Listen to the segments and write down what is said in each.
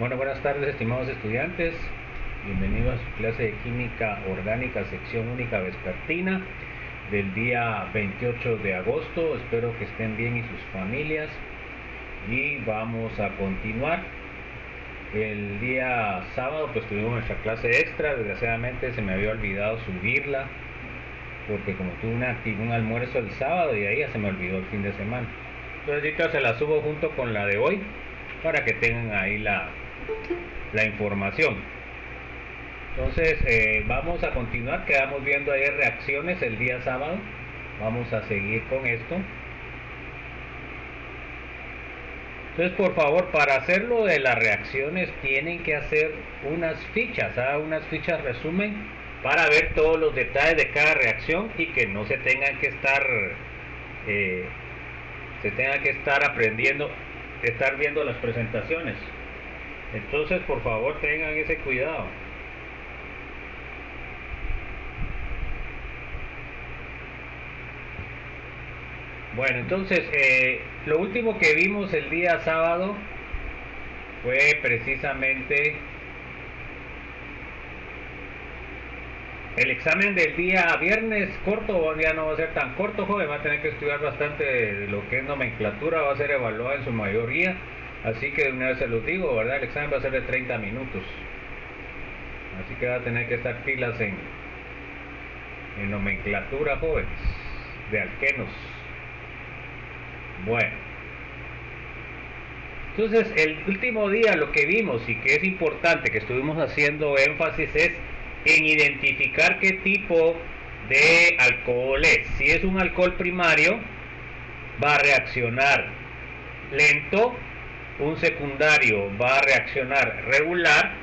Bueno, buenas tardes, estimados estudiantes. Bienvenidos a su clase de Química Orgánica, sección única vespertina del día 28 de agosto. Espero que estén bien y sus familias. Y vamos a continuar. El día sábado pues tuvimos nuestra clase extra. Desgraciadamente se me había olvidado subirla porque como tuve un almuerzo el sábado y ahí ya se me olvidó el fin de semana. Entonces ahorita se la subo junto con la de hoy para que tengan ahí la información. Entonces vamos a continuar. Quedamos viendo ahí reacciones el día sábado. Vamos a seguir con esto. Entonces, por favor, para hacerlo de las reacciones tienen que hacer unas fichas, unas fichas resumen para ver todos los detalles de cada reacción y que no se tengan que estar aprendiendo, estar viendo las presentaciones. Entonces, por favor, tengan ese cuidado. Bueno, entonces, lo último que vimos el día sábado fue precisamente el examen del día viernes corto. Ya no va a ser tan corto, joven, va a tener que estudiar bastante de lo que es nomenclatura, va a ser evaluada en su mayoría, así que de una vez se los digo, ¿verdad? El examen va a ser de 30 minutos, así que va a tener que estar pilas en nomenclatura, jóvenes, de alquenos. Bueno, entonces el último día lo que vimos y que es importante, que estuvimos haciendo énfasis, es en identificar qué tipo de alcohol es. Si es un alcohol primario, va a reaccionar lento, un secundario va a reaccionar regular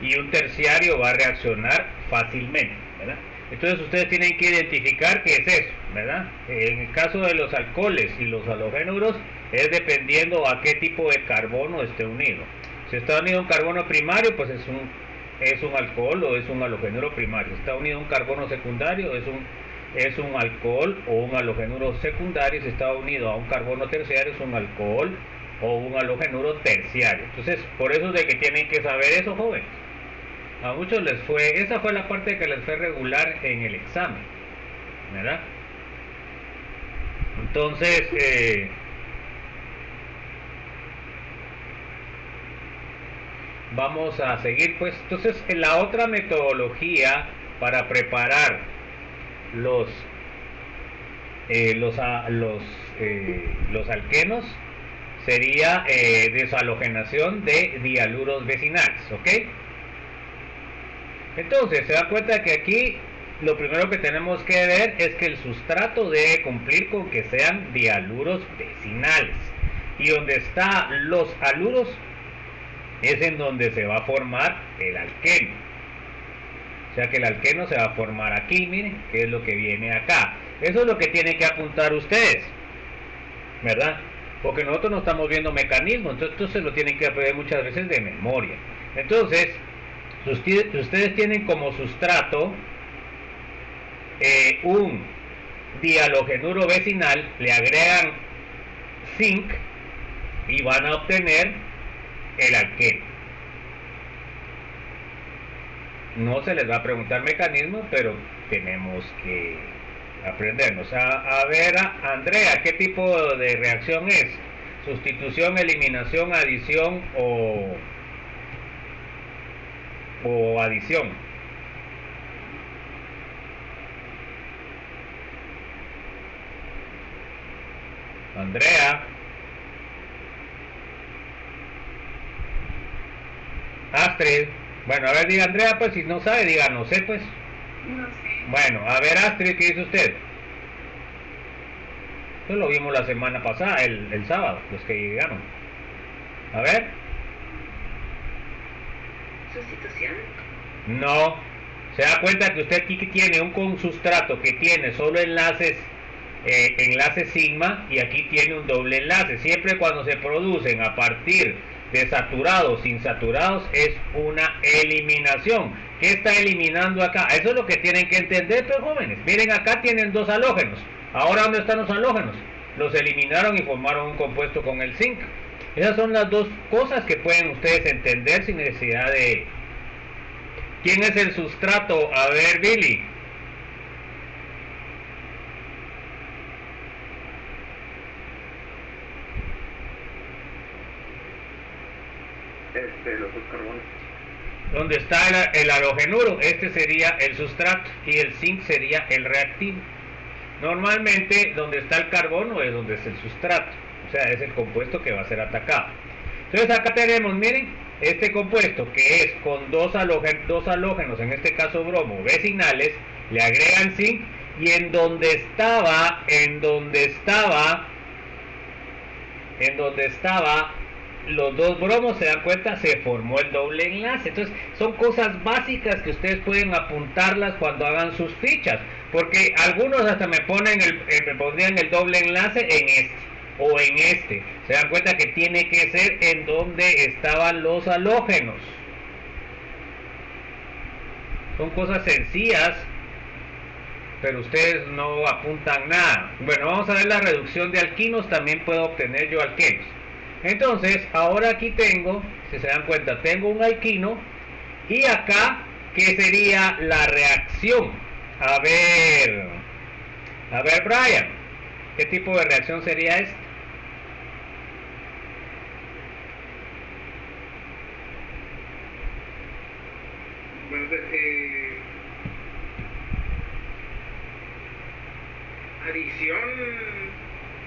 y un terciario va a reaccionar fácilmente, ¿verdad? Entonces ustedes tienen que identificar qué es eso, ¿verdad? En el caso de los alcoholes y los halogénuros es dependiendo a qué tipo de carbono esté unido. Si está unido a un carbono primario, pues es un alcohol o es un halogénuro primario. Si está unido a un carbono secundario, es un alcohol o un halogénuro secundario. Si está unido a un carbono terciario, es un alcohol o un halogénuro terciario. Entonces, por eso es de que tienen que saber eso, jóvenes. A muchos esa fue la parte que les fue regular en el examen, ¿verdad? Entonces, vamos a seguir, pues. Entonces, en la otra metodología para preparar los alquenos sería deshalogenación de dialuros vecinales, ¿ok? Entonces, se da cuenta que aquí lo primero que tenemos que ver es que el sustrato debe cumplir con que sean dialuros vecinales. Y donde están los aluros es en donde se va a formar el alqueno. O sea que el alqueno se va a formar aquí, miren, que es lo que viene acá. Eso es lo que tienen que apuntar ustedes, ¿verdad? Porque nosotros no estamos viendo mecanismos, entonces lo tienen que aprender muchas veces de memoria. Entonces, ustedes tienen como sustrato un dihalogenuro vecinal, le agregan zinc y van a obtener el alqueno. No se les va a preguntar mecanismo, pero tenemos que aprendernos. A ver, Andrea, ¿qué tipo de reacción es? ¿Sustitución, eliminación, adición o adición? Andrea. Astrid. Bueno, a ver, diga Andrea, pues si no sabe, diga no sé, pues. No sé. Bueno, a ver, Astrid, ¿qué dice usted? Eso lo vimos la semana pasada, el sábado, los que llegaron. A ver. ¿Sustitución? No. Se da cuenta que usted aquí tiene un sustrato que tiene solo enlaces sigma y aquí tiene un doble enlace. Siempre cuando se producen a partir de saturados, insaturados, es una eliminación. ¿Qué está eliminando acá? Eso es lo que tienen que entender, pues, jóvenes. Miren, acá tienen dos halógenos. Ahora, ¿dónde están los halógenos? Los eliminaron y formaron un compuesto con el zinc. Esas son las dos cosas que pueden ustedes entender sin necesidad de... ¿Quién es el sustrato? A ver, Billy. Los dos carbonos. Donde está el halogenuro, este sería el sustrato y el zinc sería el reactivo. Normalmente donde está el carbono es donde es el sustrato, o sea, es el compuesto que va a ser atacado. Entonces acá tenemos, miren, este compuesto que es con dos halógenos, en este caso bromo, vecinales, le agregan zinc y en donde estaba los dos bromos, se dan cuenta, se formó el doble enlace. Entonces son cosas básicas que ustedes pueden apuntarlas cuando hagan sus fichas, porque algunos hasta me pondrían el doble enlace en este o en este. Se dan cuenta que tiene que ser en donde estaban los halógenos. Son cosas sencillas, pero ustedes no apuntan nada. Bueno, vamos a ver la reducción de alquinos. También puedo obtener yo alquenos. Entonces, ahora aquí tengo, si se dan cuenta, tengo un alquino. Y acá, ¿qué sería la reacción? A ver, Brian, ¿qué tipo de reacción sería esta? Bueno,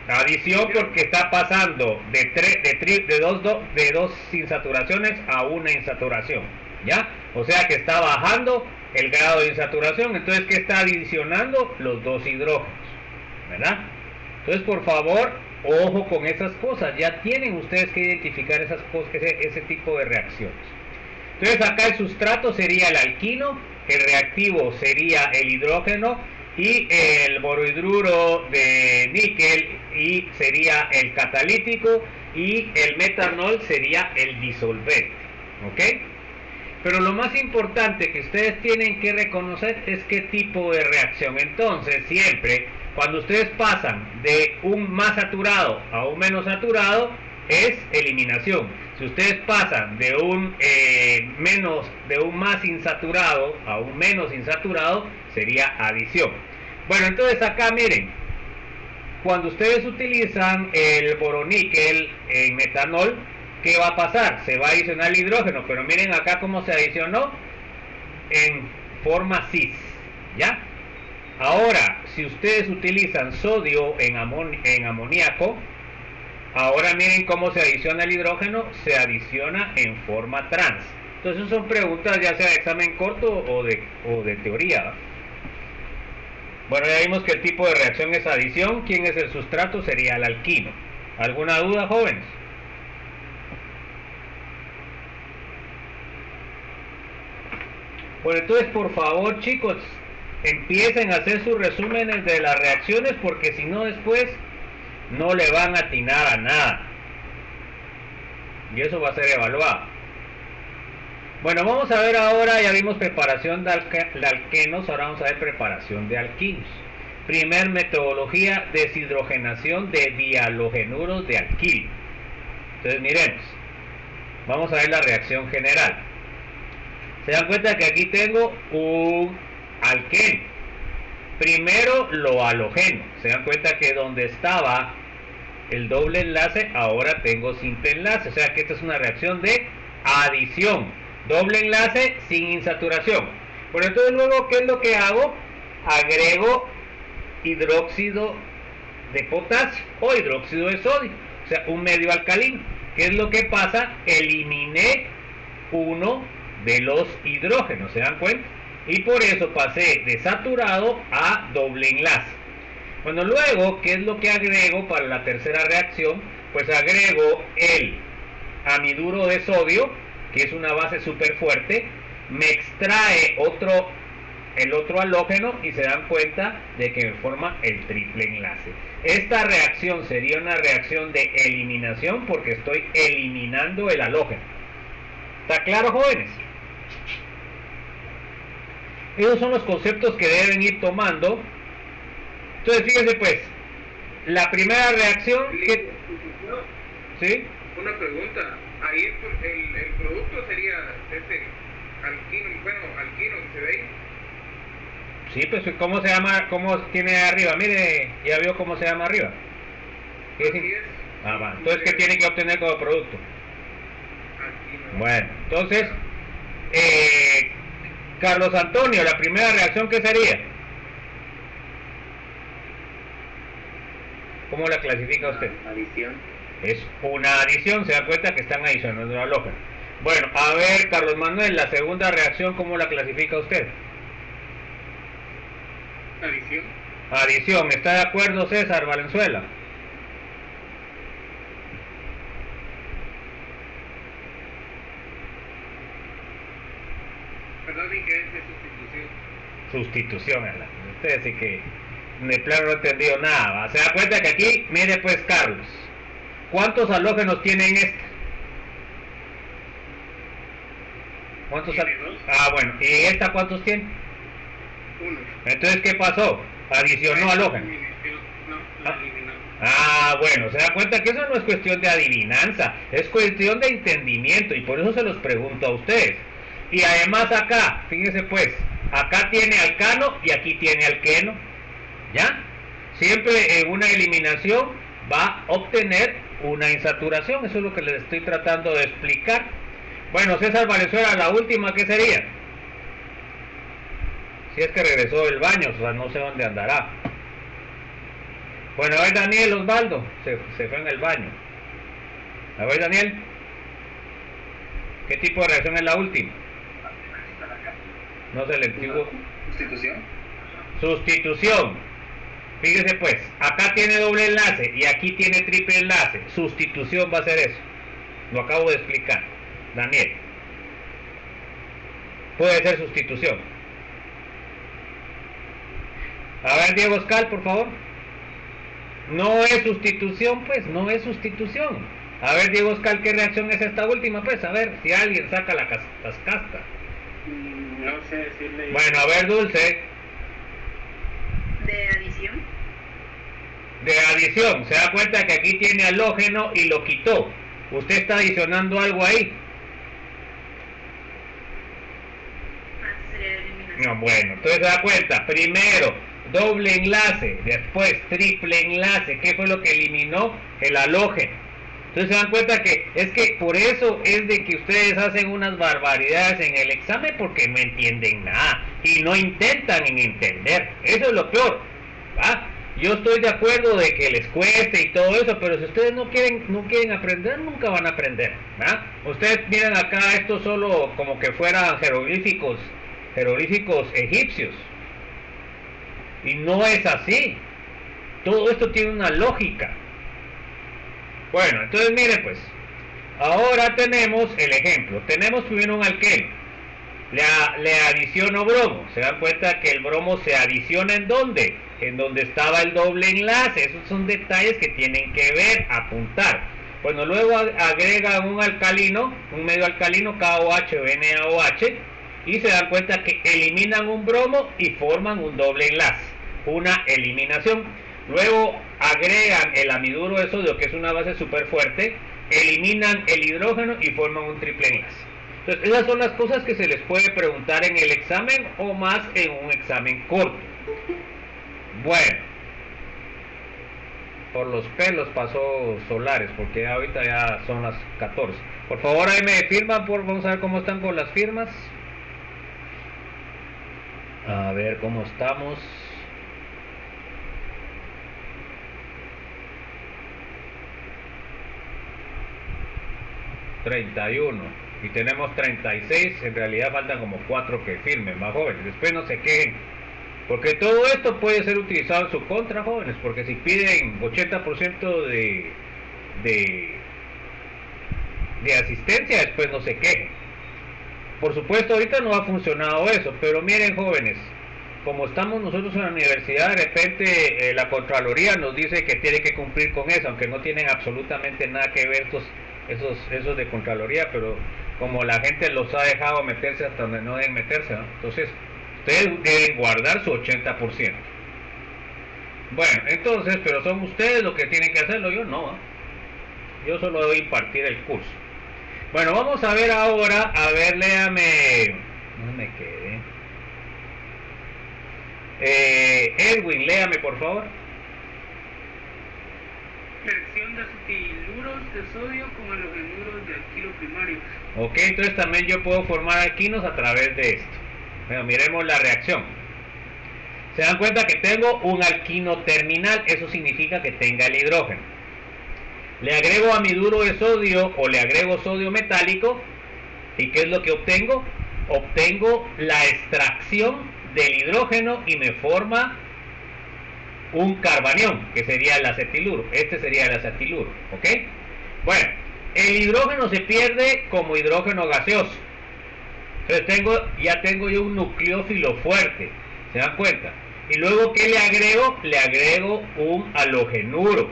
Adición porque está pasando de dos insaturaciones a una insaturación, ¿ya? O sea que está bajando el grado de insaturación. Entonces, ¿qué está adicionando? Los dos hidrógenos, ¿verdad? Entonces, por favor, ojo con esas cosas. Ya tienen ustedes que identificar esas cosas, ese tipo de reacciones. Entonces, acá el sustrato sería el alquino, el reactivo sería el hidrógeno y el borohidruro de níquel y sería el catalítico y el metanol sería el disolvente, ¿ok? Pero lo más importante que ustedes tienen que reconocer es qué tipo de reacción. Entonces, siempre cuando ustedes pasan de un más saturado a un menos saturado es eliminación. Si ustedes pasan de un más insaturado a un menos insaturado sería adición. Bueno, entonces acá miren, cuando ustedes utilizan el boroníquel en metanol, ¿qué va a pasar? Se va a adicionar el hidrógeno, pero miren acá cómo se adicionó en forma cis, ¿ya? Ahora, si ustedes utilizan sodio en amoníaco, ahora miren cómo se adiciona el hidrógeno, se adiciona en forma trans. Entonces son preguntas ya sea de examen corto o de teoría. Bueno, ya vimos que el tipo de reacción es adición. ¿Quién es el sustrato? Sería el alquino. ¿Alguna duda, jóvenes? Bueno, entonces por favor, chicos, empiecen a hacer sus resúmenes de las reacciones, porque si no después no le van a atinar a nada y eso va a ser evaluado. Bueno, vamos a ver ahora, ya vimos preparación de alquenos, ahora vamos a ver preparación de alquinos. Primer metodología, deshidrogenación de dihalogenuros de alquilo. Entonces miremos, vamos a ver la reacción general. Se dan cuenta que aquí tengo un alqueno. Primero lo halogeno. Se dan cuenta que donde estaba el doble enlace, ahora tengo simple enlace. O sea que esta es una reacción de adición. Doble enlace sin insaturación. Bueno, entonces luego, ¿qué es lo que hago? Agrego hidróxido de potasio o hidróxido de sodio. O sea, un medio alcalino. ¿Qué es lo que pasa? Eliminé uno de los hidrógenos. ¿Se dan cuenta? Y por eso pasé de saturado a doble enlace. Bueno, luego, ¿qué es lo que agrego para la tercera reacción? Pues agrego el anhiduro de sodio, que es una base súper fuerte, me extrae el otro halógeno y se dan cuenta de que me forma el triple enlace. Esta reacción sería una reacción de eliminación porque estoy eliminando el halógeno. ¿Está claro, jóvenes? Esos son los conceptos que deben ir tomando. Entonces, fíjense pues, la primera reacción que... ¿Sí? Una pregunta. Ahí el producto sería ese alquino, bueno, alquino que se ve ahí. Sí, pues ¿cómo se llama? ¿Cómo tiene arriba? Mire, ya vio cómo se llama arriba. ¿Qué Así es. Ah, va. Entonces, ¿qué tiene que obtener como producto? Alquino. Bueno, entonces, Carlos Antonio, la primera reacción, ¿qué sería? ¿Cómo la clasifica usted? Adición. Es una adición, se da cuenta que están adicionando una halógeno. Bueno, a ver, Carlos Manuel, la segunda reacción, ¿cómo la clasifica usted? Adición. Adición, ¿está de acuerdo César Valenzuela? Perdón, dije es de sustitución. Sustitución, ustedes sí que de plano no he entendido nada, ¿va? Se da cuenta que aquí, mire pues Carlos, ¿cuántos halógenos tienen esta? ¿Cuántos Tiene dos. Ah, bueno, ¿y esta cuántos tiene? Uno. Entonces, ¿qué pasó? Adicionó halógenos. No, la eliminó. Ah, bueno, se da cuenta que eso no es cuestión de adivinanza, es cuestión de entendimiento y por eso se los pregunto a ustedes. Y además acá, fíjense pues, acá tiene alcano y aquí tiene alqueno, ¿ya? Siempre en una eliminación va a obtener una insaturación, eso es lo que les estoy tratando de explicar. Bueno, César Valenzuela, la última, ¿qué sería? Si es que regresó del baño, o sea, no sé dónde andará. Bueno, a ver Daniel Osvaldo, se fue en el baño. A ver Daniel, ¿qué tipo de reacción es la última? No selectivo. Sustitución. Sustitución. Fíjese pues, acá tiene doble enlace y aquí tiene triple enlace. Sustitución va a ser eso. Lo acabo de explicar. Daniel. Puede ser sustitución. A ver Diego Oscar, por favor. No es sustitución, pues, no es sustitución. A ver, Diego Oscar, ¿qué reacción es esta última? Pues, a ver, si alguien saca la cascasta. No sé decirle. Bueno, a ver, Dulce. De adición. De adición, se da cuenta que aquí tiene halógeno y lo quitó. Usted está adicionando algo ahí. Sería eliminación. No, bueno, entonces se da cuenta, primero doble enlace, después triple enlace. ¿Qué fue lo que eliminó? El halógeno. Entonces se dan cuenta que es que por eso es de que ustedes hacen unas barbaridades en el examen porque no entienden nada y no intentan en entender. Eso es lo peor, ¿va? Yo estoy de acuerdo de que les cueste y todo eso, pero si ustedes no quieren aprender, nunca van a aprender, ¿va? Ustedes miran acá esto solo como que fueran jeroglíficos egipcios. Y no es así. Todo esto tiene una lógica. Bueno, entonces miren pues. Ahora tenemos el ejemplo. Tenemos primero un alqueno. Le adiciono bromo. Se dan cuenta que el bromo se adiciona ¿en dónde? En donde estaba el doble enlace. Esos son detalles que tienen que ver, apuntar. Bueno, luego agregan un alcalino, un medio alcalino, KOH o NaOH. Y se dan cuenta que eliminan un bromo y forman un doble enlace, una eliminación. Luego agregan el anhiduro de sodio, que es una base súper fuerte, eliminan el hidrógeno y forman un triple enlace. Entonces esas son las cosas que se les puede preguntar en el examen o más en un examen corto. Bueno, por los pelos pasó Solares, porque ahorita ya son las 14. Por favor ahí me firman, vamos a ver cómo están con las firmas. A ver cómo estamos. ...31... y tenemos 36... en realidad faltan como 4 que firmen, más jóvenes. Después no se quejen, porque todo esto puede ser utilizado en su contra, jóvenes, porque si piden 80% de asistencia, después no se quejen. Por supuesto, ahorita no ha funcionado eso, pero miren, jóvenes, como estamos nosotros en la universidad, de repente la Contraloría nos dice que tiene que cumplir con eso, aunque no tienen absolutamente nada que ver esos de Contraloría, pero como la gente los ha dejado meterse hasta donde no deben meterse, ¿no? Entonces, ustedes deben guardar su 80%. Bueno, entonces, pero son ustedes los que tienen que hacerlo, yo no, ¿no? Yo solo debo impartir el curso. Bueno, vamos a ver ahora, a ver, léame, no me quedé. Edwin, léame por favor. Reacción de acetiluros de sodio con halogenuros de alquilo primarios. Ok, entonces también yo puedo formar alquinos a través de esto. Bueno, miremos la reacción. Se dan cuenta que tengo un alquino terminal, eso significa que tenga el hidrógeno. Le agrego amiduro de sodio o le agrego sodio metálico, ¿y qué es lo que obtengo? Obtengo la extracción del hidrógeno y me forma un carbanión, que sería el acetiluro. Este sería el acetiluro, ¿ok? Bueno, el hidrógeno se pierde como hidrógeno gaseoso. Entonces ya tengo yo un nucleófilo fuerte, ¿se dan cuenta? Y luego, ¿qué le agrego? Le agrego un halogenuro.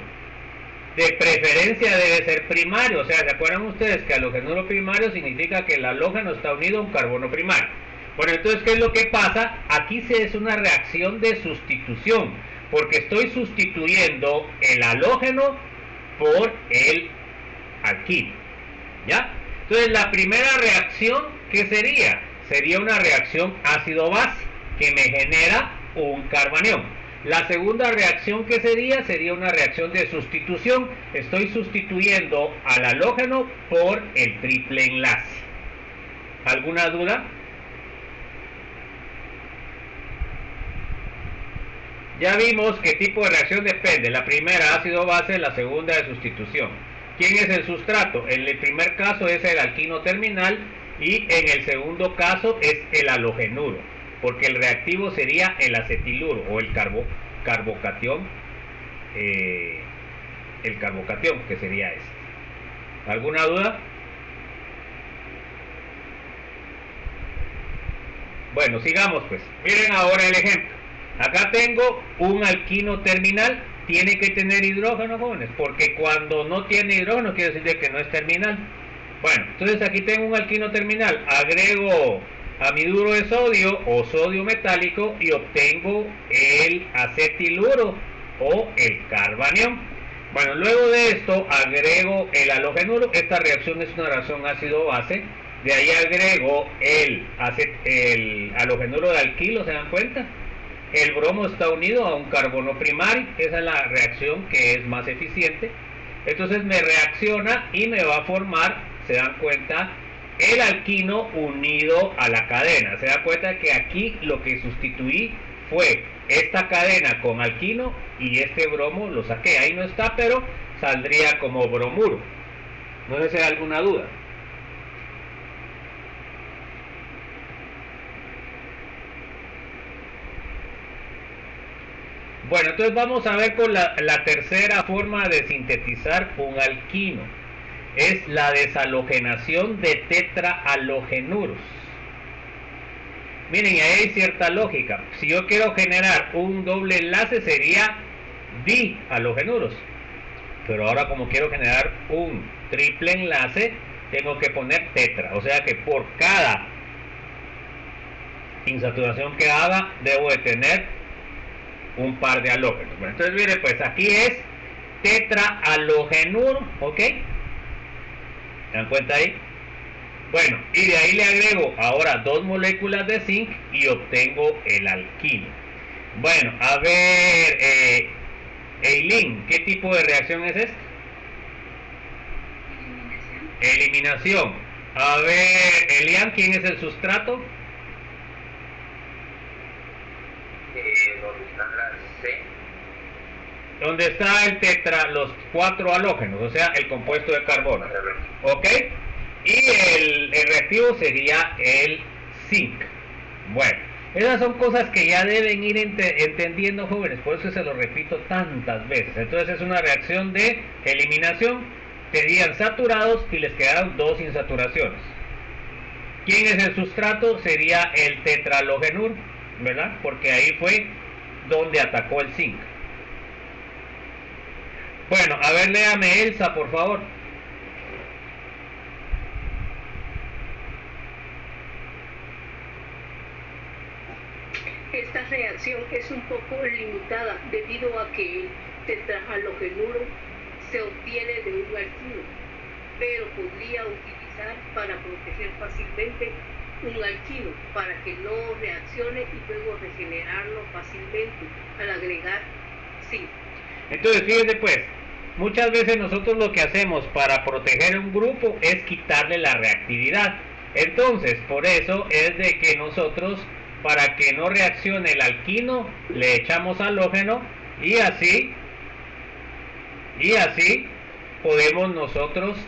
De preferencia debe ser primario, o sea, ¿se acuerdan ustedes que halogenuro primario significa que el halógeno está unido a un carbono primario? Bueno, entonces, ¿qué es lo que pasa? Aquí es una reacción de sustitución, porque estoy sustituyendo el halógeno por el alquino, ¿ya? Entonces, la primera reacción, ¿qué sería? Sería una reacción ácido-base, que me genera un carbanión. La segunda reacción que sería una reacción de sustitución. Estoy sustituyendo al halógeno por el triple enlace. ¿Alguna duda? Ya vimos qué tipo de reacción depende. La primera ácido-base, la segunda de sustitución. ¿Quién es el sustrato? En el primer caso es el alquino terminal y en el segundo caso es el halogenuro, porque el reactivo sería el acetiluro o el carbocatión, que sería este. ¿Alguna duda? Bueno, sigamos pues. Miren ahora el ejemplo. Acá tengo un alquino terminal. Tiene que tener hidrógeno, jóvenes, porque cuando no tiene hidrógeno quiere decir que no es terminal. Bueno, entonces aquí tengo un alquino terminal. Agrego amiduro de sodio o sodio metálico y obtengo el acetiluro o el carbanión. Bueno, luego de esto agrego el halogenuro. Esta reacción es una reacción ácido-base. De ahí agrego el halogenuro de alquilo, ¿se dan cuenta? El bromo está unido a un carbono primario. Esa es la reacción que es más eficiente. Entonces me reacciona y me va a formar, ¿se dan cuenta?, el alquino unido a la cadena. Se da cuenta que aquí lo que sustituí fue esta cadena con alquino y este bromo lo saqué. Ahí no está, pero saldría como bromuro. No sé si hay alguna duda. Bueno, entonces vamos a ver con la tercera forma de sintetizar un alquino. Es la deshalogenación de tetrahalogenuros. Miren, ahí hay cierta lógica. Si yo quiero generar un doble enlace sería dihalogenuros. Pero ahora como quiero generar un triple enlace, tengo que poner tetra. O sea que por cada insaturación que haga, debo de tener un par de halógenos. Bueno, entonces miren, pues aquí es tetrahalogenuro, ¿ok? ¿Se dan cuenta ahí? Bueno, y de ahí le agrego ahora 2 moléculas de zinc y obtengo el alquino. Bueno, a ver, Eileen, ¿qué tipo de reacción es esta? Eliminación. A ver, Elian, ¿quién es el sustrato? Donde están las C. Donde está el los 4 halógenos, o sea, el compuesto de carbono. ¿Ok? Y el reactivo sería el zinc. Bueno, esas son cosas que ya deben ir entendiendo, jóvenes, por eso se lo repito tantas veces. Entonces es una reacción de eliminación, serían saturados y les quedaron 2 insaturaciones. ¿Quién es el sustrato? Sería el tetrahalogenuro, ¿verdad? Porque ahí fue donde atacó el zinc. Bueno, a ver, léame Elsa, por favor. Esta reacción es un poco limitada debido a que el tetrahalogenuro se obtiene de un alquino, pero podría utilizar para proteger fácilmente un alquino para que no reaccione y luego regenerarlo fácilmente al agregar zinc. Entonces, fíjense pues, muchas veces nosotros lo que hacemos para proteger un grupo es quitarle la reactividad. Entonces, por eso es de que nosotros, para que no reaccione el alquino, le echamos halógeno y así podemos nosotros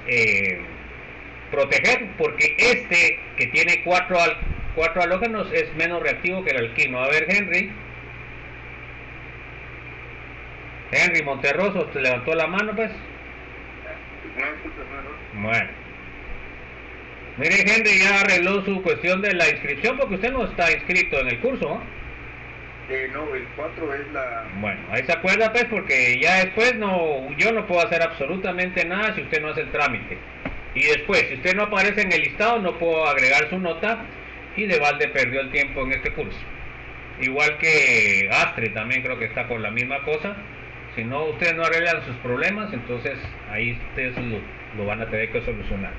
proteger, porque este que tiene cuatro halógenos es menos reactivo que el alquino. A ver, Henry Monterroso, ¿te levantó la mano pues? Bueno. Mire, Henry ya arregló su cuestión de la inscripción porque usted no está inscrito en el curso, ¿no? No, el 4 es la... Bueno, ahí se acuerda pues, porque ya después yo no puedo hacer absolutamente nada si usted no hace el trámite. Y después, si usted no aparece en el listado, no puedo agregar su nota y de balde perdió el tiempo en este curso. Igual que Astre también creo que está con la misma cosa. Si no, ustedes no arreglan sus problemas, entonces ahí ustedes lo van a tener que solucionar.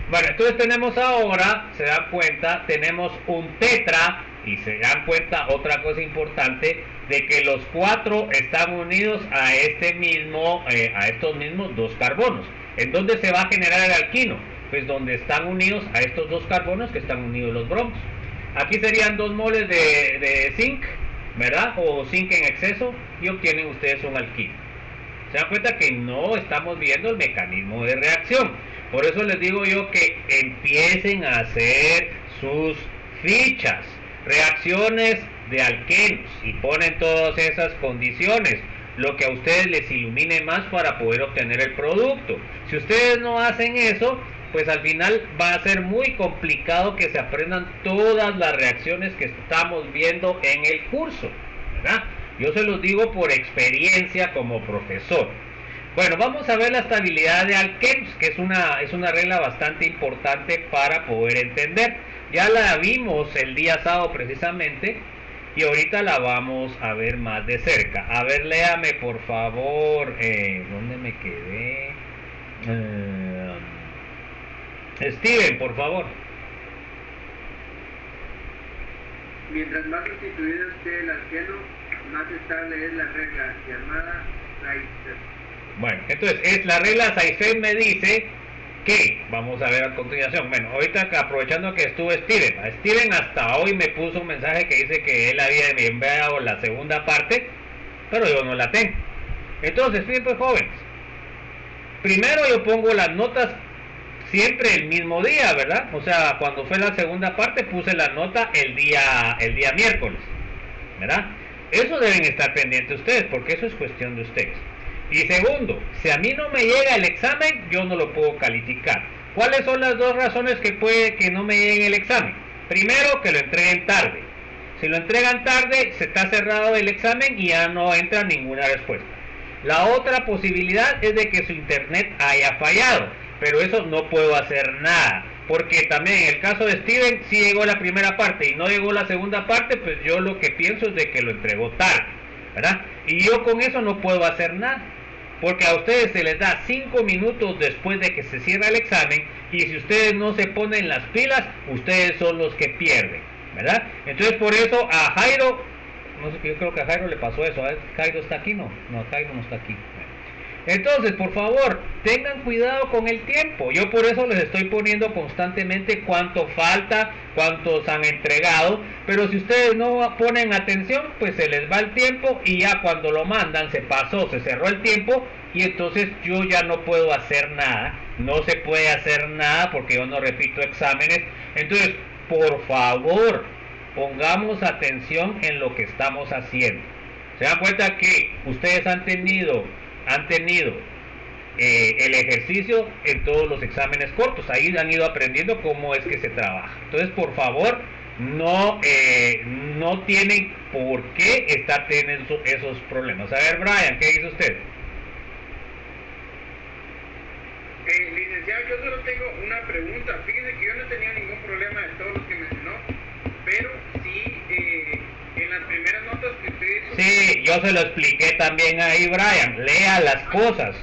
Bueno, entonces tenemos ahora, se dan cuenta, tenemos un tetra y se dan cuenta otra cosa importante de que los 4 están unidos a estos mismos 2 carbonos. ¿En dónde se va a generar el alquino? Pues donde están unidos a estos 2 carbonos que están unidos los bromos. Aquí serían 2 moles de zinc, ¿verdad? O zinc en exceso y obtienen ustedes un alquino. Se dan cuenta que no estamos viendo el mecanismo de reacción. Por eso les digo yo que empiecen a hacer sus fichas, reacciones de alquenos y ponen todas esas condiciones, lo que a ustedes les ilumine más para poder obtener el producto. Si ustedes no hacen eso, pues al final va a ser muy complicado que se aprendan todas las reacciones que estamos viendo en el curso, ¿verdad? Yo se los digo por experiencia como profesor. Bueno, vamos a ver la estabilidad de alquenos, que es una regla bastante importante para poder entender. Ya la vimos el día sábado precisamente y ahorita la vamos a ver más de cerca. A ver, léame por favor, ¿dónde me quedé? Steven, por favor. Mientras más constituido esté el alqueno, más estable es la regla llamada Zaitsev. Bueno, entonces la regla Zaitsev me dice que, vamos a ver a continuación. Bueno, ahorita aprovechando que estuvo Steven hasta hoy me puso un mensaje que dice que él había enviado la segunda parte, pero yo no la tengo. Entonces, fíjense jóvenes, primero yo pongo las notas siempre el mismo día, ¿verdad? O sea, cuando fue la segunda parte puse la nota el día miércoles, ¿verdad? Eso deben estar pendientes ustedes, porque eso es cuestión de ustedes. Y segundo, si a mí no me llega el examen, yo no lo puedo calificar. ¿Cuáles son las 2 razones que puede que no me llegue el examen? Primero, que lo entreguen tarde. Si lo entregan tarde, se está cerrado el examen y ya no entra ninguna respuesta. La otra posibilidad es de que su internet haya fallado, pero eso no puedo hacer nada. Porque también en el caso de Steven, si llegó la primera parte y no llegó la segunda parte, pues yo lo que pienso es de que lo entregó tarde, ¿verdad? Y yo con eso no puedo hacer nada. Porque a ustedes se les da 5 minutos después de que se cierra el examen y si ustedes no se ponen las pilas, ustedes son los que pierden, ¿verdad? Entonces por eso a Jairo, no sé, yo creo que a Jairo le pasó eso. ¿Jairo está aquí? No, Jairo no está aquí. Entonces, por favor, tengan cuidado con el tiempo. Yo por eso les estoy poniendo constantemente cuánto falta, cuántos han entregado. Pero si ustedes no ponen atención, pues se les va el tiempo y ya cuando lo mandan se pasó, se cerró el tiempo y entonces yo ya no puedo hacer nada. No se puede hacer nada porque yo no repito exámenes. Entonces, por favor, pongamos atención en lo que estamos haciendo. Se dan cuenta que ustedes han tenido el ejercicio en todos los exámenes cortos. Ahí han ido aprendiendo cómo es que se trabaja. Entonces, por favor, no tienen por qué estar teniendo esos problemas. A ver, Brian, ¿qué dice usted? Licenciado, yo solo tengo una pregunta. Fíjese que yo no tenía ningún problema de todos los que mencionó, pero sí en las primeras notas que usted hizo... Sí, yo se lo expliqué también ahí, Brian. Lea las cosas.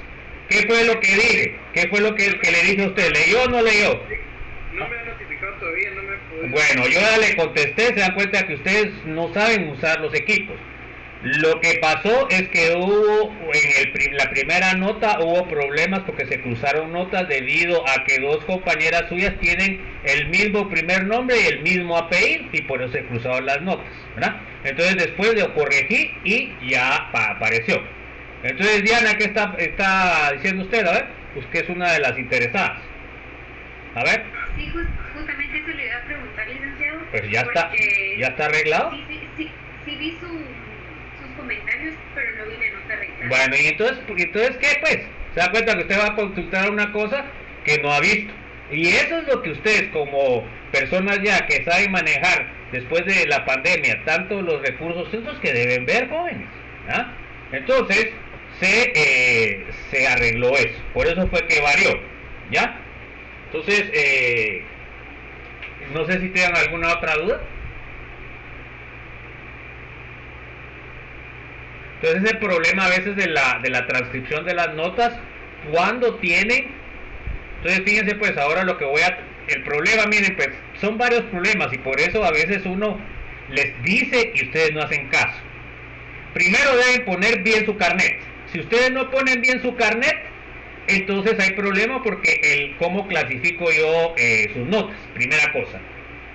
¿Qué fue lo que dije? ¿Qué fue lo que le dije a usted? ¿Leyó o no leyó? No me han notificado todavía, no me he podido. Bueno, yo ya le contesté, se dan cuenta que ustedes no saben usar los equipos. Lo que pasó es que hubo, en la primera nota hubo problemas porque se cruzaron notas debido a que dos compañeras suyas tienen el mismo primer nombre y el mismo apellido y por eso se cruzaron las notas, ¿verdad? Entonces después lo corregí y ya apareció. Entonces Diana, ¿qué está diciendo usted? A ver, pues que es una de las interesadas. A ver. Sí, justamente eso le iba a preguntar, licenciado. Pues ya está arreglado. Sí vi sus comentarios, pero no vi la nota arreglada. Bueno, y entonces ¿qué pues? Se da cuenta que usted va a consultar una cosa que no ha visto. Y eso es lo que ustedes como personas ya que saben manejar después de la pandemia, tanto los recursos estos que deben ver, jóvenes. ¿Ah? Entonces, se arregló eso. Por eso fue que varió. ¿Ya? Entonces, no sé si tengan alguna otra duda. Entonces ese problema a veces de la transcripción de las notas, cuando tienen, entonces fíjense pues ahora lo que el problema, miren pues, son varios problemas y por eso a veces uno les dice y ustedes no hacen caso. Primero deben poner bien su carnet. Si ustedes no ponen bien su carnet, entonces hay problema porque cómo clasifico yo sus notas, primera cosa.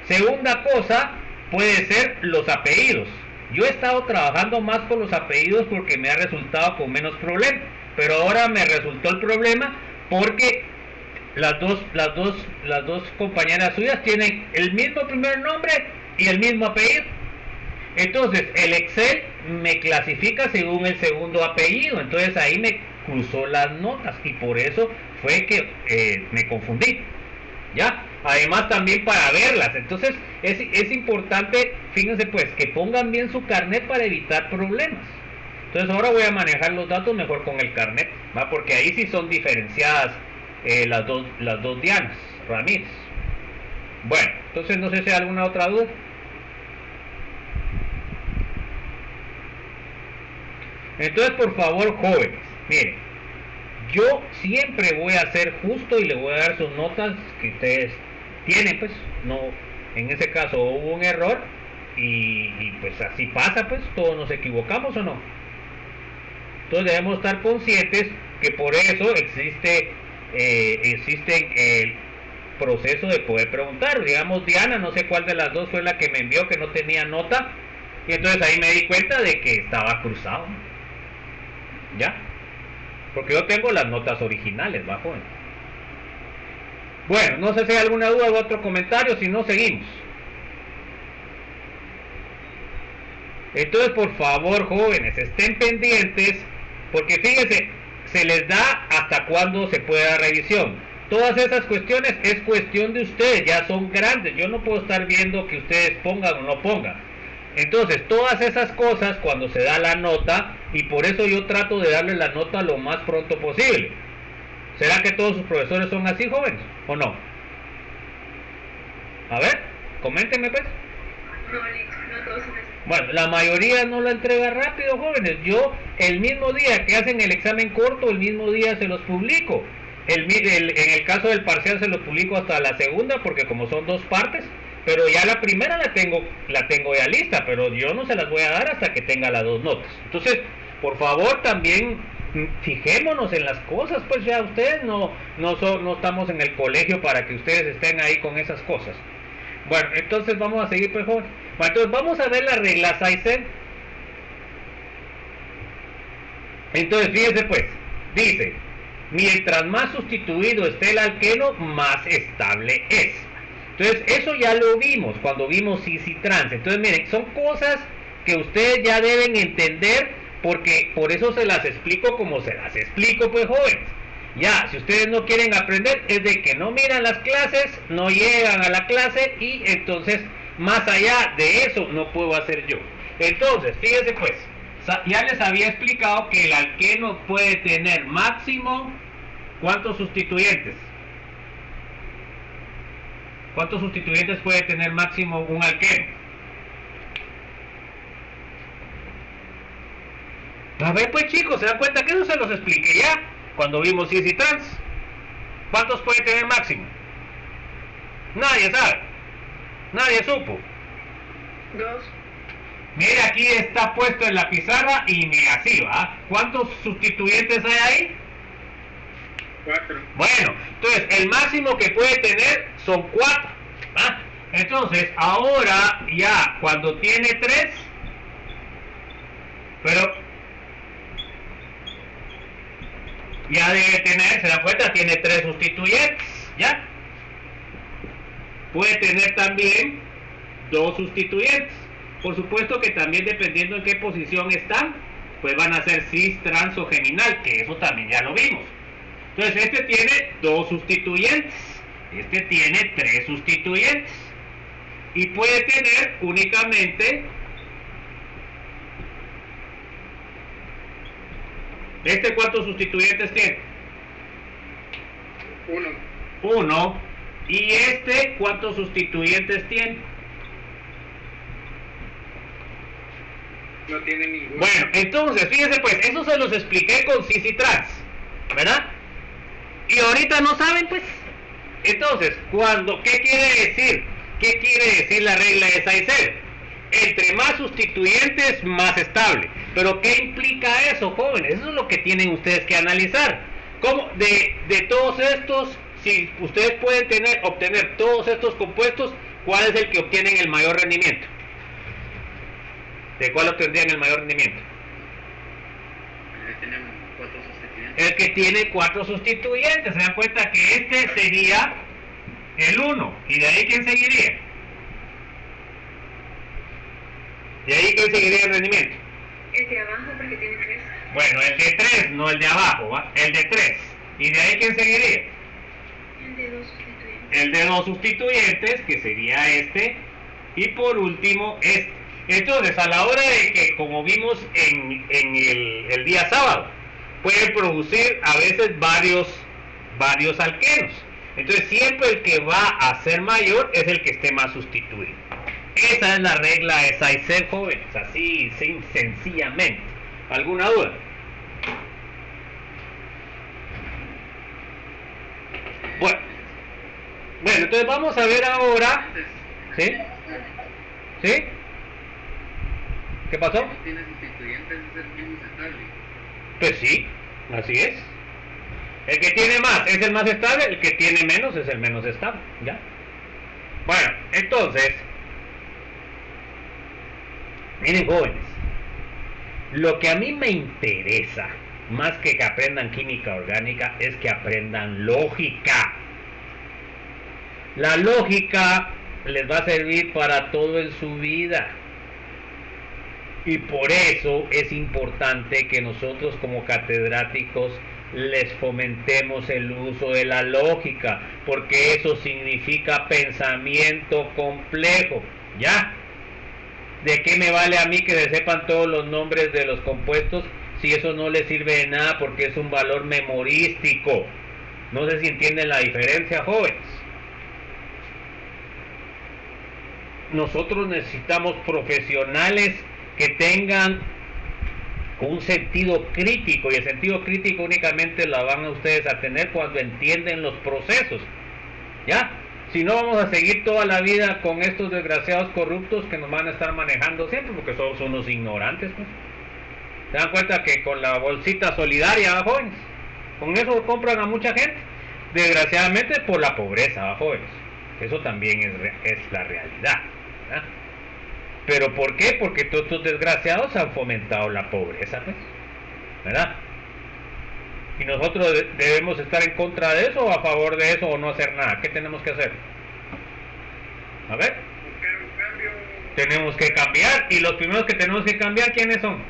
Segunda cosa, puede ser los apellidos. Yo he estado trabajando más con los apellidos porque me ha resultado con menos problema, pero ahora me resultó el problema porque las dos compañeras suyas tienen el mismo primer nombre y el mismo apellido. Entonces el Excel me clasifica según el segundo apellido, entonces ahí me cruzó las notas y por eso fue que me confundí. ¿Ya? Además también para verlas, entonces es importante, fíjense pues, que pongan bien su carnet para evitar problemas. Entonces ahora voy a manejar los datos mejor con el carnet, ¿va? Porque ahí sí son diferenciadas las dos Dianas Ramírez. Bueno, entonces no sé si hay alguna otra duda. Entonces por favor, jóvenes, miren, yo siempre voy a ser justo y le voy a dar sus notas que ustedes tienen, pues, no, en ese caso hubo un error y pues así pasa, pues, todos nos equivocamos o no. Entonces debemos estar conscientes que por eso existe el proceso de poder preguntar. Digamos, Diana, no sé cuál de las dos fue la que me envió que no tenía nota y entonces ahí me di cuenta de que estaba cruzado. ¿Ya? Porque yo tengo las notas originales, ¿va, joven? Bueno, no sé si hay alguna duda o otro comentario, si no, seguimos. Entonces, por favor, jóvenes, estén pendientes, porque fíjense, se les da hasta cuándo se puede dar revisión. Todas esas cuestiones es cuestión de ustedes, ya son grandes, yo no puedo estar viendo que ustedes pongan o no pongan. Entonces, todas esas cosas cuando se da la nota, y por eso yo trato de darle la nota lo más pronto posible. ¿Será que todos sus profesores son así, jóvenes? ¿O no? A ver, coméntenme pues. No todos son así. Bueno, la mayoría no la entrega rápido, jóvenes. Yo, el mismo día que hacen el examen corto, el mismo día se los publico. En el caso del parcial se los publico hasta la segunda, porque como son dos partes, pero ya la primera la tengo ya lista, pero yo no se las voy a dar hasta que tenga las dos notas. Entonces, por favor, también fijémonos en las cosas, pues ya ustedes no estamos en el colegio para que ustedes estén ahí con esas cosas. Bueno, entonces vamos a seguir, pues, joven. Bueno, entonces vamos a ver las reglas Aizen. Entonces, fíjense pues, dice, mientras más sustituido esté el alqueno, más estable es. Entonces, eso ya lo vimos cuando vimos cis y trans. Entonces, miren, son cosas que ustedes ya deben entender, porque por eso se las explico como se las explico, pues, jóvenes. Ya, si ustedes no quieren aprender, es de que no miran las clases, no llegan a la clase, y entonces, más allá de eso, no puedo hacer yo. Entonces, fíjense pues, ya les había explicado que el alqueno puede tener máximo, ¿cuántos sustituyentes? ¿Cuántos sustituyentes puede tener máximo un alqueno? A ver pues chicos, ¿se dan cuenta que eso se los expliqué ya? cuando vimos cis y trans? ¿Cuántos puede tener máximo? Nadie sabe. Nadie supo. 2. Mire, aquí está puesto en la pizarra y ni así, ¿va? ¿Cuántos sustituyentes hay ahí? 4. Bueno, entonces el máximo que puede tener son 4. ¿Va? Entonces, ahora ya cuando tiene 3, pero ya debe tener, se da cuenta, tiene 3 sustituyentes, ¿ya? Puede tener también 2 sustituyentes. Por supuesto que también dependiendo en qué posición están, pues van a ser cis, trans o geminal, que eso también ya lo vimos. Entonces este tiene 2 sustituyentes, este tiene 3 sustituyentes y puede tener únicamente ¿este cuántos sustituyentes tiene? 1. 1. ¿Y este cuántos sustituyentes tiene? No tiene ninguno. Bueno, entonces, fíjense pues, eso se los expliqué con cis y trans, ¿verdad? Y ahorita no saben, pues. Entonces, ¿qué quiere decir? ¿Qué quiere decir la regla de Sizer? Entre más sustituyentes, más estable. Pero ¿qué implica eso, jóvenes? Eso es lo que tienen ustedes que analizar. ¿Cómo de todos estos, si ustedes pueden obtener todos estos compuestos, cuál es el que obtienen el mayor rendimiento? ¿De cuál obtendrían el mayor rendimiento? Tenemos 4 sustituyentes. El que tiene 4 sustituyentes. Se dan cuenta que este sería el 1. ¿Y de ahí quién seguiría? ¿De ahí quién seguiría el rendimiento? El de abajo porque tiene 3. Bueno, el de 3, no el de abajo, ¿va? El de 3. ¿Y de ahí quién seguiría? El de 2 sustituyentes. El de 2 sustituyentes, que sería este. Y por último, este. Entonces, a la hora de que, como vimos en el día sábado, pueden producir a veces varios alquenos. Entonces, siempre el que va a ser mayor es el que esté más sustituido. Esa es la regla de Sizer, jóvenes, así sencillamente. ¿Alguna duda? Bueno, entonces vamos a ver ahora. ¿Sí? ¿Sí? ¿Qué pasó? No tiene sustituyentes, es el menos estable. Pues sí, así es. El que tiene más es el más estable, el que tiene menos es el menos estable, ¿ya? Bueno, entonces, miren jóvenes, lo que a mí me interesa, más que aprendan química orgánica, es que aprendan lógica. La lógica les va a servir para todo en su vida. Y por eso es importante que nosotros como catedráticos les fomentemos el uso de la lógica, porque eso significa pensamiento complejo, ¿ya? ¿De qué me vale a mí que se sepan todos los nombres de los compuestos si eso no les sirve de nada porque es un valor memorístico? No sé si entienden la diferencia, jóvenes. Nosotros necesitamos profesionales que tengan un sentido crítico, y el sentido crítico únicamente lo van a ustedes a tener cuando entienden los procesos, ¿ya? Si no, vamos a seguir toda la vida con estos desgraciados corruptos que nos van a estar manejando siempre, porque somos unos ignorantes, pues. ¿Se dan cuenta que con la bolsita solidaria, jóvenes? Con eso compran a mucha gente, desgraciadamente por la pobreza, jóvenes. Eso también es la realidad, ¿verdad? ¿Pero por qué? Porque todos estos desgraciados han fomentado la pobreza, pues, ¿verdad? Y nosotros debemos estar en contra de eso o a favor de eso o no hacer nada. ¿Qué tenemos que hacer? A ver. Buscar un cambio. Tenemos que cambiar, y los primeros que tenemos que cambiar, ¿quiénes son?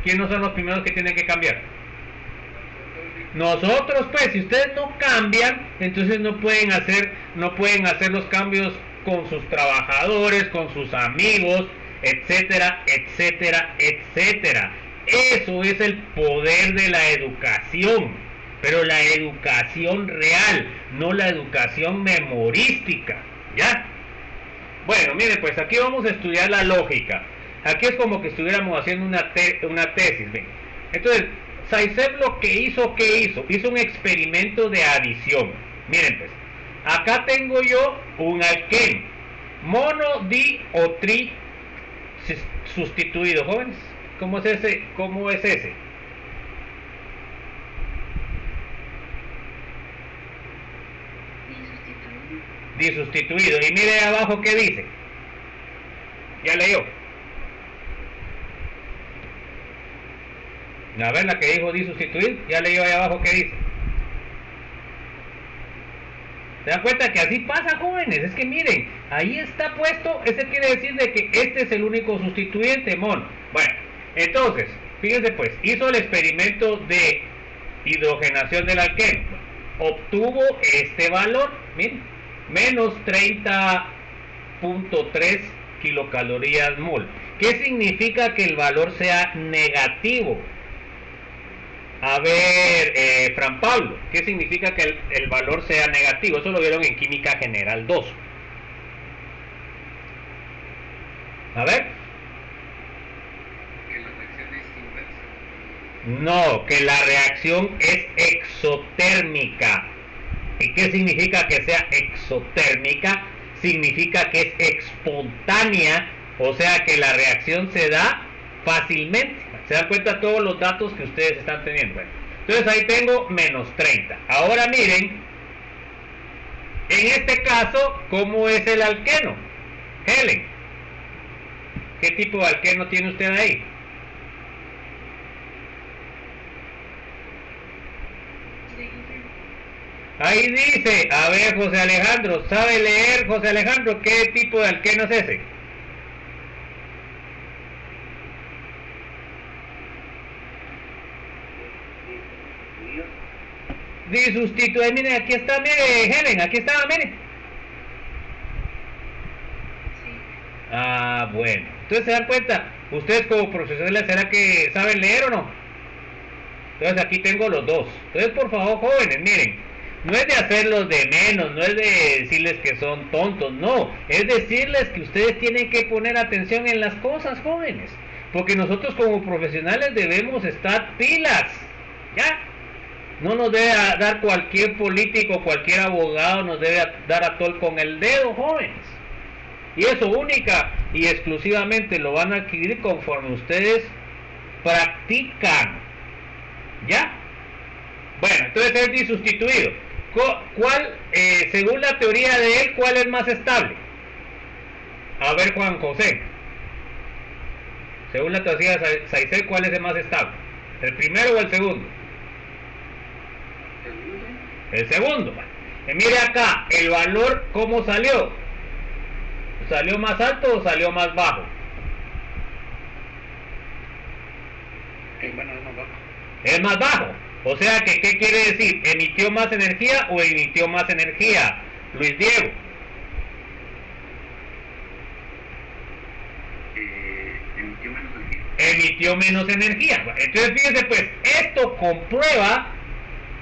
¿Quiénes son los primeros que tienen que cambiar? Nosotros, pues. Si ustedes no cambian, entonces no pueden hacer los cambios con sus trabajadores, con sus amigos, etcétera, etcétera, etcétera. Eso es el poder de la educación, pero la educación real, no la educación memorística, ¿ya? Bueno, miren, pues aquí vamos a estudiar la lógica. Aquí es como que estuviéramos haciendo una tesis, ¿ven? Entonces, Zaitsev lo que hizo, hizo un experimento de adición. Miren pues, acá tengo yo un alqueno, mono, di o tri sustituido, jóvenes. ¿Cómo es ese? ¿Cómo es ese? Disustituido. Y mire abajo qué dice. Ya leyó. A ver la que dijo disustituido. Ya leyó ahí abajo qué dice. ¿Se dan cuenta que así pasa, jóvenes? Es que miren, ahí está puesto. Ese quiere decir de que este es el único sustituyente, mono. Bueno, entonces, fíjense pues, hizo el experimento de hidrogenación del alqueno. Obtuvo este valor, miren, menos 30.3 kilocalorías mol. ¿Qué significa que el valor sea negativo? A ver, Fran Pablo, ¿qué significa que el valor sea negativo? Eso lo vieron en Química General 2. A ver. Que la reacción es inversa. No, que la reacción es exotérmica. ¿Y qué significa que sea exotérmica? Significa que es espontánea, o sea que la reacción se da fácilmente. ¿Se dan cuenta todos los datos que ustedes están teniendo? Bueno, entonces ahí tengo menos 30. Ahora miren, en este caso, ¿cómo es el alqueno? Helen, ¿qué tipo de alqueno tiene usted ahí? Ahí dice, a ver, José Alejandro, ¿sabe leer, José Alejandro, qué tipo de alqueno es ese? Disustituir, miren, aquí está, mire, Helen, aquí está, mire. Ah, bueno. Entonces se dan cuenta, ustedes como profesionales, ¿será que saben leer o no? Entonces aquí tengo los dos. Entonces, por favor, jóvenes, miren, no es de hacerlos de menos, no es de decirles que son tontos, no. Es decirles que ustedes tienen que poner atención en las cosas, jóvenes. Porque nosotros como profesionales debemos estar pilas, ¿ya? No nos debe dar cualquier político, cualquier abogado, nos debe dar a tol con el dedo, jóvenes. Y eso única y exclusivamente lo van a adquirir conforme ustedes practican. ¿Ya? Bueno, entonces es disustituido. ¿Cuál, según la teoría de él, cuál es más estable? A ver, Juan José. Según la teoría de Zaitsev, ¿cuál es el más estable? ¿El primero o el segundo? El segundo. Mire acá, el valor, ¿cómo salió? ¿Salió más alto o salió más bajo? Bueno, es más bajo. Es más bajo. O sea que, ¿qué quiere decir? ¿Emitió más energía o emitió más energía, Luis Diego? Emitió menos energía. Emitió menos energía. Entonces fíjense pues, esto comprueba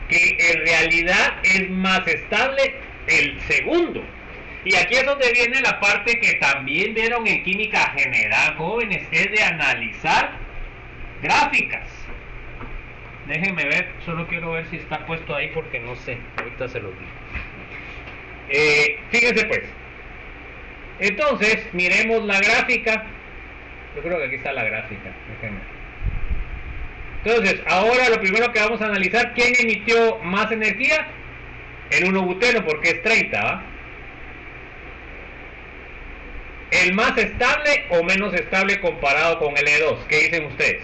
que en realidad es más estable el segundo. Y aquí es donde viene la parte que también vieron en química general, jóvenes, es de analizar gráficas. Déjenme ver, solo quiero ver si está puesto ahí porque no sé, ahorita se lo digo. Fíjense pues, entonces miremos la gráfica. Yo creo que aquí está la gráfica, déjenme. Entonces, ahora lo primero que vamos a analizar, ¿quién emitió más energía? El 1-buteno, porque es 30, ¿va? ¿El más estable o menos estable comparado con el E2? ¿Qué dicen ustedes?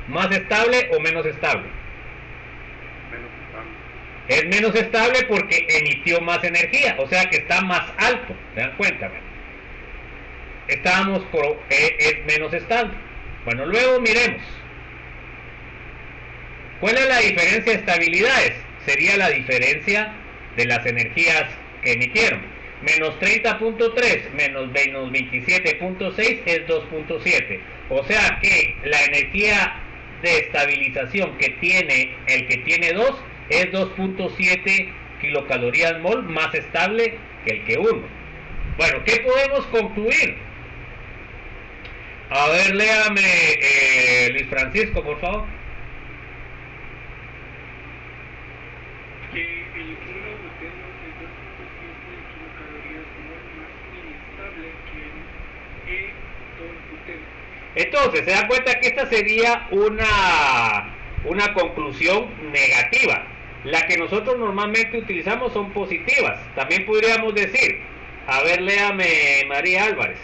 ¿Más estable o menos estable? Menos estable. Es menos estable porque emitió más energía, o sea que está más alto, ¿se dan cuenta? Estábamos por es menos estable. Bueno, luego miremos. ¿Cuál es la diferencia de estabilidades? Sería la diferencia de las energías que emitieron. Menos 30.3 menos 27.6 es 2.7. O sea que la energía de estabilización que tiene el que tiene 2 es 2.7 kilocalorías mol más estable que el que 1. Bueno, ¿qué podemos concluir? A ver, léame, Luis Francisco, por favor. Que el 1-buteno de 2.7 kilocalorías mol más inestable que el E2-buteno. Entonces, se da cuenta que esta sería una conclusión negativa. La que nosotros normalmente utilizamos son positivas. También podríamos decir, a ver, léame, María Álvarez.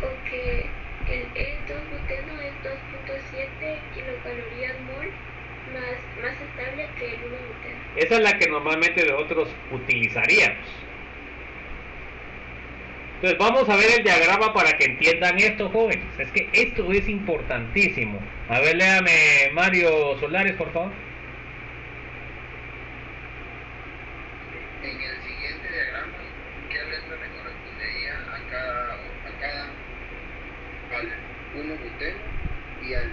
O que el E2-buteno es 2.7 kilocalorías mol más estable que el 1-buteno. Esa es la que normalmente nosotros utilizaríamos. Entonces vamos a ver el diagrama para que entiendan esto, jóvenes. Es que esto es importantísimo. A ver, léame, Mario Solares, por favor. En el siguiente diagrama, ¿qué letra le correspondería a cada al 1-buteno y al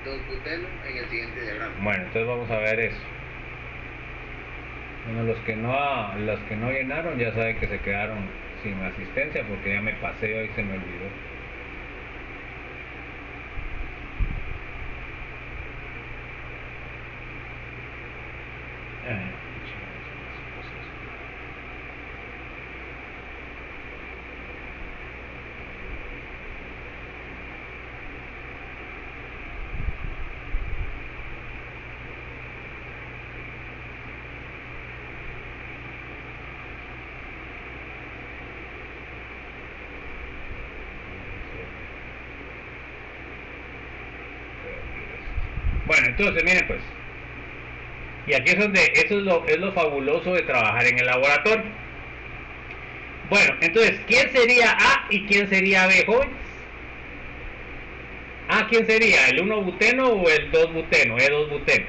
E2-buteno en el siguiente diagrama? Bueno, entonces vamos a ver eso. Bueno, los que no llenaron ya saben que se quedaron sin asistencia porque ya me pasé hoy, se me olvidó. Bueno, entonces miren pues, y aquí es donde eso es lo fabuloso de trabajar en el laboratorio. Bueno, entonces, ¿quién sería A y quién sería B, jóvenes? A, ¿quién sería? ¿El 1-buteno o el 2-buteno? E2-buteno.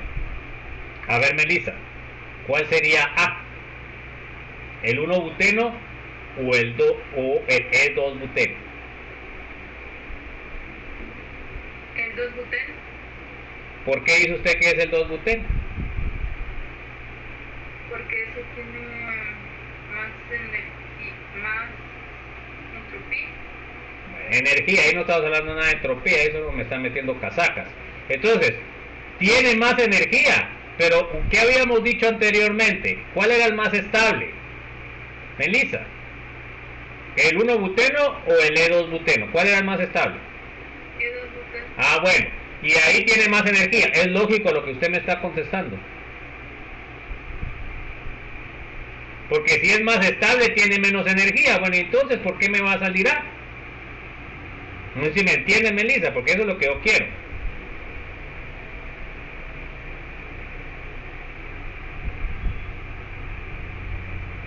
A ver, Melissa, ¿cuál sería A? ¿El 1-buteno o el E2-buteno? El 2-buteno. ¿Por qué dice usted que es el 2-buteno? Porque ese tiene más energía, más entropía. Energía, ahí no estamos hablando nada de entropía, eso me están metiendo casacas. Entonces, tiene más energía, pero ¿qué habíamos dicho anteriormente? ¿Cuál era el más estable? Melissa, ¿el 1-buteno o el E2-buteno? ¿Cuál era el más estable? El 2-buteno. Ah, bueno, y ahí tiene más energía. Es lógico lo que usted me está contestando. Porque si es más estable, tiene menos energía. Bueno, entonces, ¿por qué me va a salir A? No sé si me entiende, Melissa, porque eso es lo que yo quiero.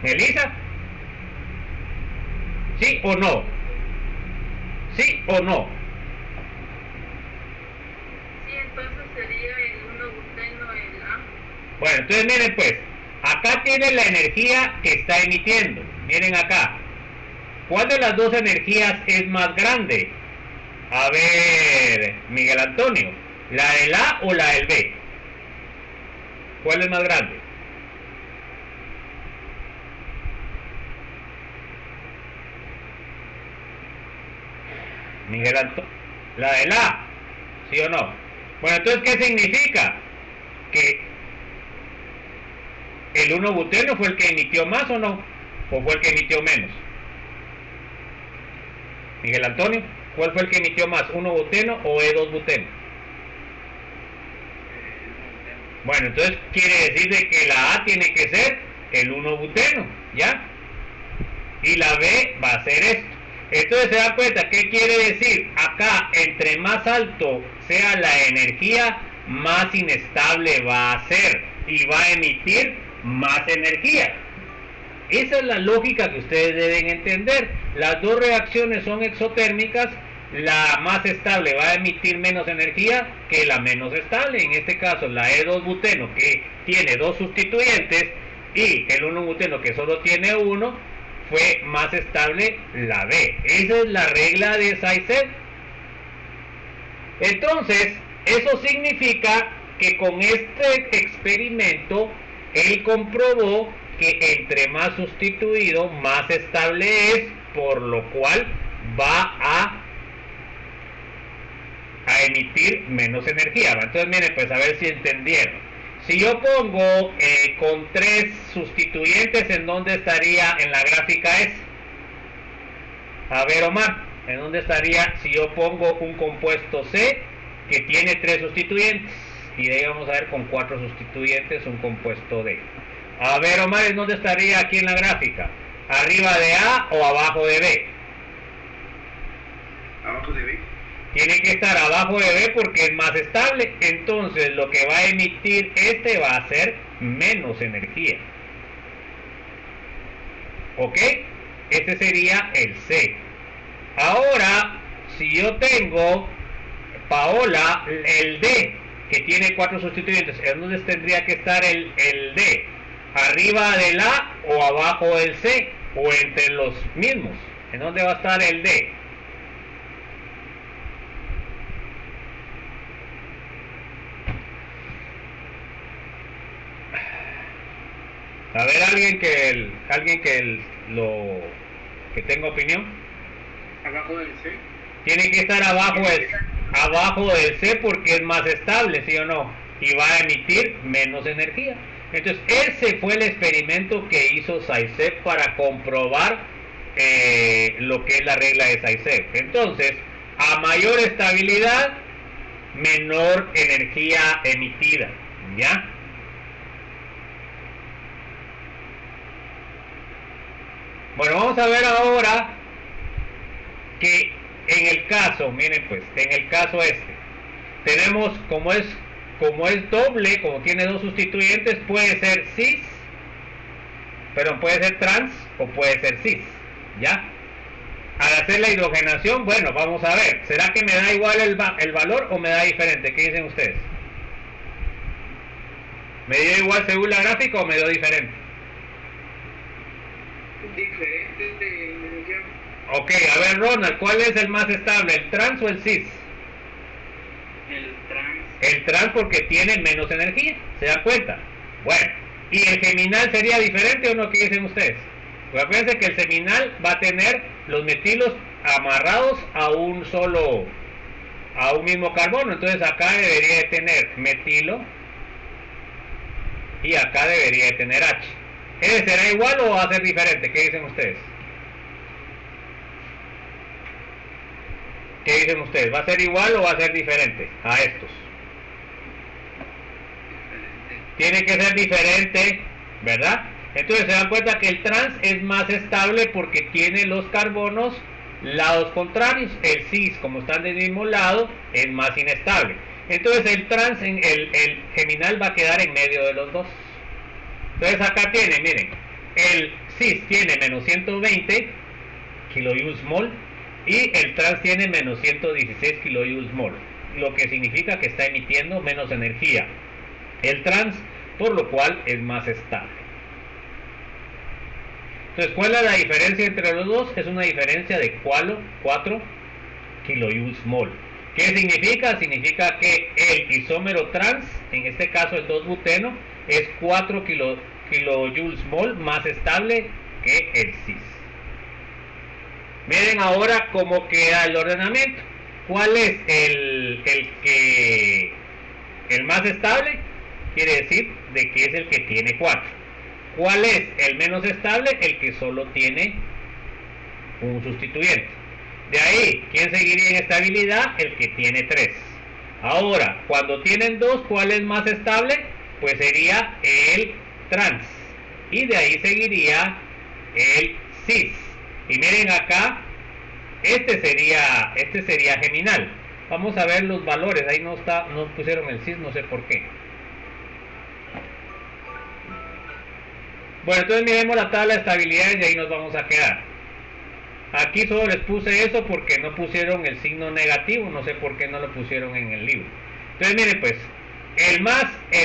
¿Melissa? ¿Sí o no? ¿Sí o no? Sí, entonces sería el 1-buteno el A. Bueno, entonces miren pues, acá tienen la energía que está emitiendo. Miren acá. ¿Cuál de las dos energías es más grande? A ver, Miguel Antonio, ¿la del A o la del B? ¿Cuál es más grande? Miguel Antonio, la del A, ¿sí o no? Bueno, entonces, ¿qué significa? Que el 1-buteno fue el que emitió más o no, o fue el que emitió menos. Miguel Antonio, ¿cuál fue el que emitió más, 1-buteno o E2-buteno? Bueno, entonces quiere decir de que la A tiene que ser el 1-buteno, ¿ya? Y la B va a ser esto. Entonces se da cuenta, ¿qué quiere decir? Acá, entre más alto sea la energía, más inestable va a ser y va a emitir más energía. Esa es la lógica que ustedes deben entender. Las dos reacciones son exotérmicas. La más estable va a emitir menos energía que la menos estable. En este caso, la E2-buteno, que tiene dos sustituyentes, y el 1-buteno, que solo tiene uno, fue más estable la B. Esa es la regla de Zaitsev. Entonces, eso significa que con este experimento él comprobó que entre más sustituido, más estable es, por lo cual va a emitir menos energía. Entonces miren, pues a ver si entendieron. Si yo pongo con 3 sustituyentes, ¿en dónde estaría en la gráfica esa? A ver, Omar, ¿en dónde estaría si yo pongo un compuesto C que tiene 3 sustituyentes? Y de ahí vamos a ver con 4 sustituyentes un compuesto D. A ver, Omar, ¿en dónde estaría aquí en la gráfica? ¿Arriba de A o abajo de B? Abajo de B. Tiene que estar abajo de B porque es más estable. Entonces lo que va a emitir este va a ser menos energía. ¿Ok? Este sería el C. Ahora, si yo tengo, Paola, el D, que tiene 4 sustituyentes, ¿en dónde tendría que estar el D? ¿Arriba del A o abajo del C? ¿O entre los mismos? ¿En dónde va a estar el D? A ver, alguien que tenga opinión. Abajo del C. Tiene que estar abajo del C porque es más estable, ¿sí o no? Y va a emitir menos energía. Entonces, ese fue el experimento que hizo Zaitsev para comprobar lo que es la regla de Zaitsev. Entonces, a mayor estabilidad, menor energía emitida, ¿ya? Bueno, vamos a ver ahora que en el caso, miren pues, en el caso este, tenemos como es doble, como tiene 2 sustituyentes, puede ser cis, perdón, puede ser trans o puede ser cis, ¿ya? Al hacer la hidrogenación, bueno, vamos a ver, ¿será que me da igual el valor o me da diferente? ¿Qué dicen ustedes? ¿Me dio igual según la gráfica o me dio diferente? Diferentes de energía. Ok, a ver, Ronald, ¿cuál es el más estable, el trans o el cis? El trans. El trans porque tiene menos energía, ¿se dan cuenta? Bueno, ¿y el geminal sería diferente o no? ¿Qué dicen ustedes? Pues acuérdense que el seminal va a tener los metilos amarrados a un mismo carbono, entonces acá debería de tener metilo y acá debería de tener H. ¿Ese será igual o va a ser diferente? ¿Qué dicen ustedes? ¿Qué dicen ustedes? ¿Va a ser igual o va a ser diferente a estos? Tiene que ser diferente, ¿verdad? Entonces se dan cuenta que el trans es más estable porque tiene los carbonos lados contrarios. El cis, como están del mismo lado, es más inestable. Entonces el trans, el geminal va a quedar en medio de los dos. Entonces acá tiene, miren, el cis tiene menos 120 kJ/mol y el trans tiene menos 116 kJ/mol, lo que significa que está emitiendo menos energía el trans, por lo cual es más estable. Entonces, ¿cuál es la diferencia entre los dos? Es una diferencia de 4 kJ/mol. ¿Qué significa? Significa que el isómero trans, en este caso el 2-buteno, es 4 kJ/mol más estable que el cis. Miren ahora cómo queda el ordenamiento. ¿Cuál es el más estable? Quiere decir de que es el que tiene 4. ¿Cuál es el menos estable? El que solo tiene un sustituyente. De ahí, ¿quién seguiría en estabilidad? El que tiene 3. Ahora, cuando tienen 2, ¿cuál es más estable? Pues sería el trans. Y de ahí seguiría el cis. Y miren acá, este sería geminal. Vamos a ver los valores. Ahí no pusieron el cis, no sé por qué. Bueno, entonces miremos la tabla de estabilidades y ahí nos vamos a quedar. Aquí solo les puse eso porque no pusieron el signo negativo, no sé por qué no lo pusieron en el libro. Entonces miren pues, el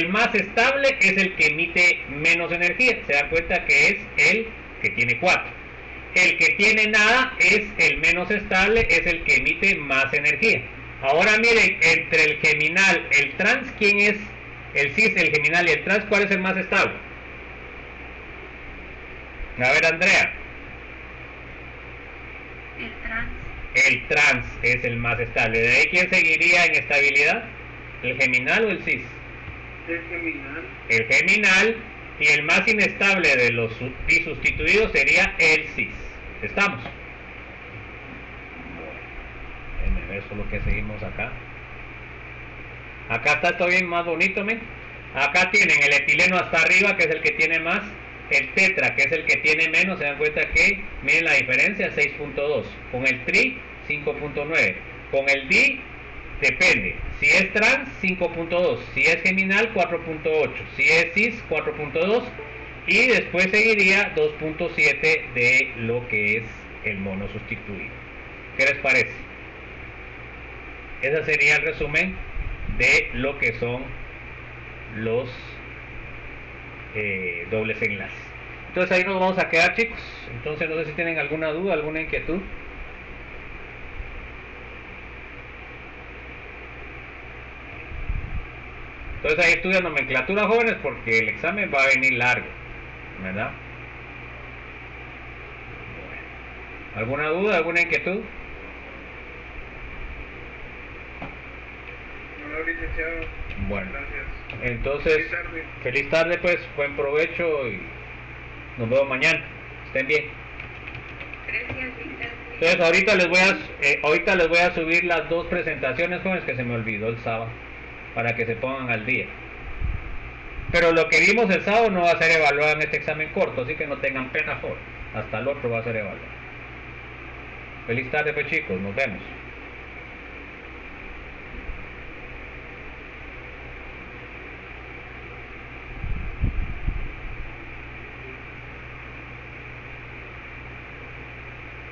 más estable es el que emite menos energía. Se dan cuenta que es el que tiene 4. El que tiene nada es el menos estable, es el que emite más energía. Ahora miren, entre el geminal, el trans, ¿quién es? El cis, el geminal y el trans, ¿cuál es el más estable? A ver, Andrea. El trans. El trans es el más estable. ¿De ahí quién seguiría en estabilidad? ¿El geminal o el cis? El geminal. El geminal, y el más inestable de los bisustituidos sería el cis. ¿Estamos? Bueno, déjenme ver solo que seguimos acá. Acá está todo bien más bonito, ¿men? Acá tienen el etileno hasta arriba, que es el que tiene más, el tetra, que es el que tiene menos. Se dan cuenta que, miren la diferencia, 6.2. Con el tri, 5.9. Con el di, depende. Si es trans, 5.2. Si es geminal, 4.8. Si es cis, 4.2. Y después seguiría 2.7 de lo que es el mono sustituido. ¿Qué les parece? Ese sería el resumen de lo que son los dobles enlaces. Entonces ahí nos vamos a quedar, chicos. Entonces no sé si tienen alguna duda, alguna inquietud. Entonces ahí estudian nomenclatura, jóvenes, porque el examen va a venir largo, ¿verdad? Bueno. ¿Alguna duda, alguna inquietud? No, licenciado. Bueno, Gracias. entonces, feliz tarde, pues, buen provecho y nos vemos mañana. Estén bien. Gracias, Víctor. Entonces ahorita les voy a subir las dos presentaciones, jóvenes, que se me olvidó el sábado, para que se pongan al día. Pero lo que vimos el sábado no va a ser evaluado en este examen corto, así que no tengan pena, joven. Hasta el otro va a ser evaluado. Feliz tarde, pues, chicos, nos vemos.